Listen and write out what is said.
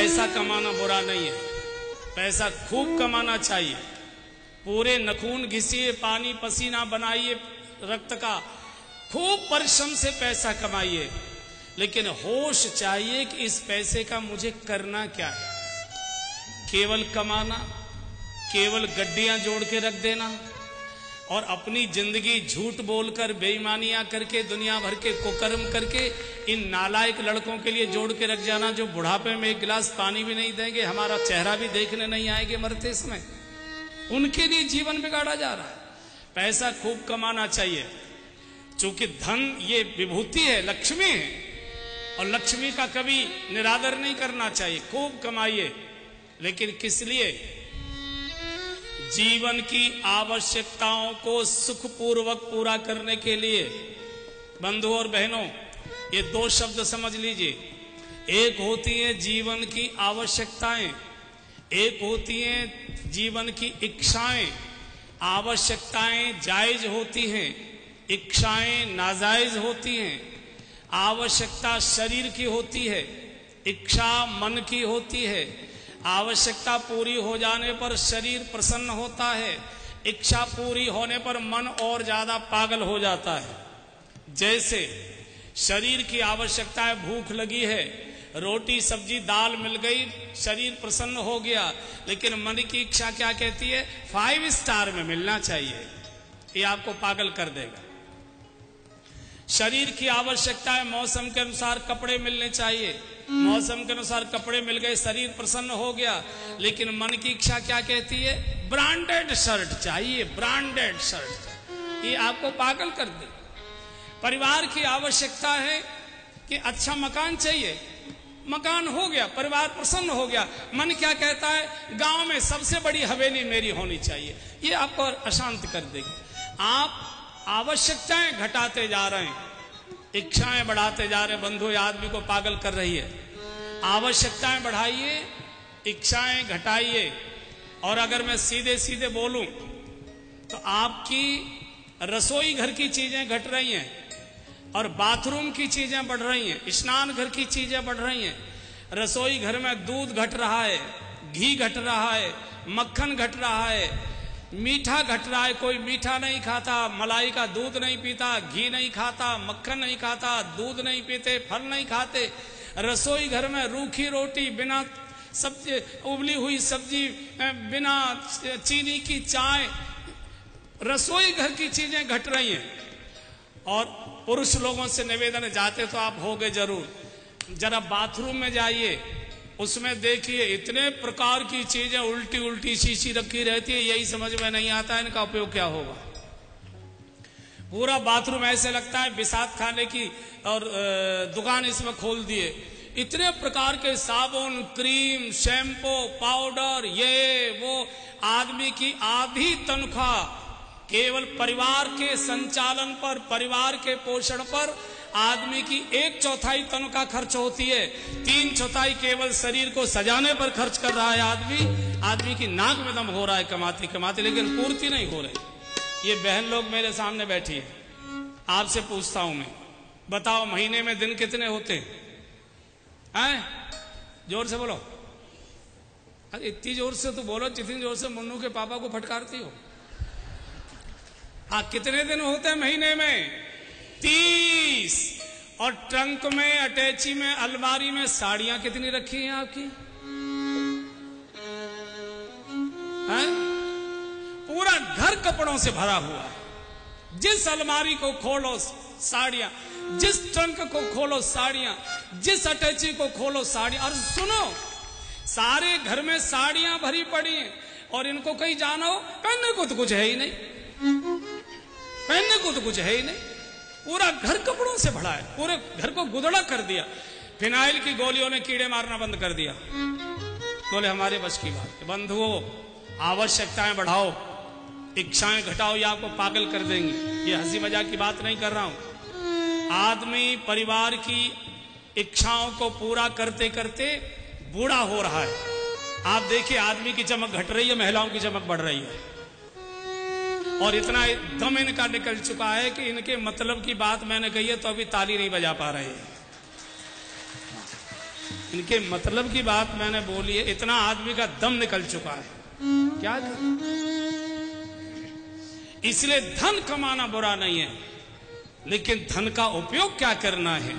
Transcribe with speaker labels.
Speaker 1: पैसा कमाना बुरा नहीं है, पैसा खूब कमाना चाहिए। पूरे नखून घिसिए, पानी पसीना बनाइए रक्त का, खूब परिश्रम से पैसा कमाइए, लेकिन होश चाहिए कि इस पैसे का मुझे करना क्या है। केवल कमाना, केवल गड्डियां जोड़ के रख देना और अपनी जिंदगी झूठ बोलकर बेईमानियां करके दुनिया भर के कुकर्म करके इन नालायक लड़कों के लिए जोड़ के रख जाना जो बुढ़ापे में एक गिलास पानी भी नहीं देंगे, हमारा चेहरा भी देखने नहीं आएंगे मरते समय, उनके लिए जीवन बिगाड़ा जा रहा है। पैसा खूब कमाना चाहिए, चूंकि धन ये विभूति है, लक्ष्मी है, और लक्ष्मी का कभी निरादर नहीं करना चाहिए। खूब कमाइए, लेकिन किस लिए? जीवन की आवश्यकताओं को सुखपूर्वक पूरा करने के लिए। बंधुओं और बहनों, ये दो शब्द समझ लीजिए। एक होती है जीवन की आवश्यकताएं, एक होती है जीवन की इच्छाएं। आवश्यकताएं जायज होती हैं, इच्छाएं नाजायज होती हैं। आवश्यकता शरीर की होती है, इच्छा मन की होती है। आवश्यकता पूरी हो जाने पर शरीर प्रसन्न होता है, इच्छा पूरी होने पर मन और ज्यादा पागल हो जाता है। जैसे शरीर की आवश्यकता है, भूख लगी है, रोटी सब्जी दाल मिल गई, शरीर प्रसन्न हो गया, लेकिन मन की इच्छा क्या कहती है? 5 स्टार में मिलना चाहिए। ये आपको पागल कर देगा। शरीर की आवश्यकता है, मौसम के अनुसार कपड़े मिलने चाहिए, मौसम के अनुसार कपड़े मिल गए, शरीर प्रसन्न हो गया, लेकिन मन की इच्छा क्या कहती है? ब्रांडेड शर्ट चाहिए, ब्रांडेड शर्ट। ये आपको पागल कर दे। परिवार की आवश्यकता है कि अच्छा मकान चाहिए, मकान हो गया, परिवार प्रसन्न हो गया, मन क्या कहता है? गांव में सबसे बड़ी हवेली मेरी होनी चाहिए। ये आपको अशांत कर देगी। आप आवश्यकताएं घटाते जा रहे हैं, इच्छाएं बढ़ाते जा रहे हैं। बंधु, आदमी को पागल कर रही है। आवश्यकताएं बढ़ाइए, इच्छाएं घटाइए। और अगर मैं सीधे सीधे बोलूं तो आपकी रसोई घर की चीजें घट रही हैं और बाथरूम की चीजें बढ़ रही हैं, स्नान घर की चीजें बढ़ रही हैं। रसोई घर में दूध घट रहा है, घी घट रहा है, मक्खन घट रहा है, मीठा घट रहा है। कोई मीठा नहीं खाता, मलाई का दूध नहीं पीता, घी नहीं खाता, मक्खन नहीं खाता, दूध नहीं पीते, फल नहीं खाते। रसोई घर में रूखी रोटी, बिना सब्जी, उबली हुई सब्जी, बिना चीनी की चाय, रसोई घर की चीजें घट रही हैं। और पुरुष लोगों से निवेदन, जाते तो आप होगे जरूर, जरा बाथरूम में जाइए, उसमें देखिए इतने प्रकार की चीजें उल्टी उल्टी शीशी रखी रहती है, यही समझ में नहीं आता है इनका उपयोग क्या होगा। पूरा बाथरूम ऐसे लगता है बिसात खाने की और दुकान इसमें खोल दिए। इतने प्रकार के साबुन, क्रीम, शैम्पू, पाउडर, ये वो। आदमी की आधी तनख्वाह केवल परिवार के संचालन पर, परिवार के पोषण पर आदमी की 1/4 तनख्वाह खर्च होती है। 3/4 केवल शरीर को सजाने पर खर्च कर रहा है आदमी की नाक में दम हो रहा है कमाते कमाते, लेकिन पूर्ति नहीं हो रही। ये बहन लोग मेरे सामने बैठी है, आपसे पूछता हूं मैं, बताओ महीने में दिन कितने होते हैं? जोर से बोलो। अरे इतनी जोर से तो बोलो जितनी जोर से मुन्नू के पापा को फटकारती हो। हाँ, कितने दिन होते हैं महीने में? 30। और ट्रंक में, अटैची में, अलमारी में साड़ियां कितनी रखी हैं आपकी? हैं? पूरा घर कपड़ों से भरा हुआ है। जिस अलमारी को खोलो साड़ियां, जिस ट्रंक को खोलो साड़ियां, जिस अटैची को खोलो साड़ियां। और सुनो, सारे घर में साड़ियां भरी पड़ी हैं और इनको कहीं जानो, पहनने को तो कुछ है ही नहीं, पहनने को तो कुछ है ही नहीं। पूरा घर कपड़ों से भरा है, पूरे घर को गुदड़ा कर दिया। फिनाइल की गोलियों ने कीड़े मारना बंद कर दिया। बोले हमारे बस की बात है। बंधुओं, आवश्यकताएं बढ़ाओ, इच्छाएं घटाओ, ये आपको पागल कर देंगी। ये हंसी मजाक की बात नहीं कर रहा हूं। आदमी परिवार की इच्छाओं को पूरा करते करते बूढ़ा हो रहा है। आप देखिए, आदमी की चमक घट रही है, महिलाओं की चमक बढ़ रही है। और इतना दम इनका निकल चुका है कि इनके मतलब की बात मैंने कही है तो अभी ताली नहीं बजा पा रहे हैं। इनके मतलब की बात मैंने बोली है, इतना आदमी का दम निकल चुका है, क्या कर। इसलिए धन कमाना बुरा नहीं है, लेकिन धन का उपयोग क्या करना है।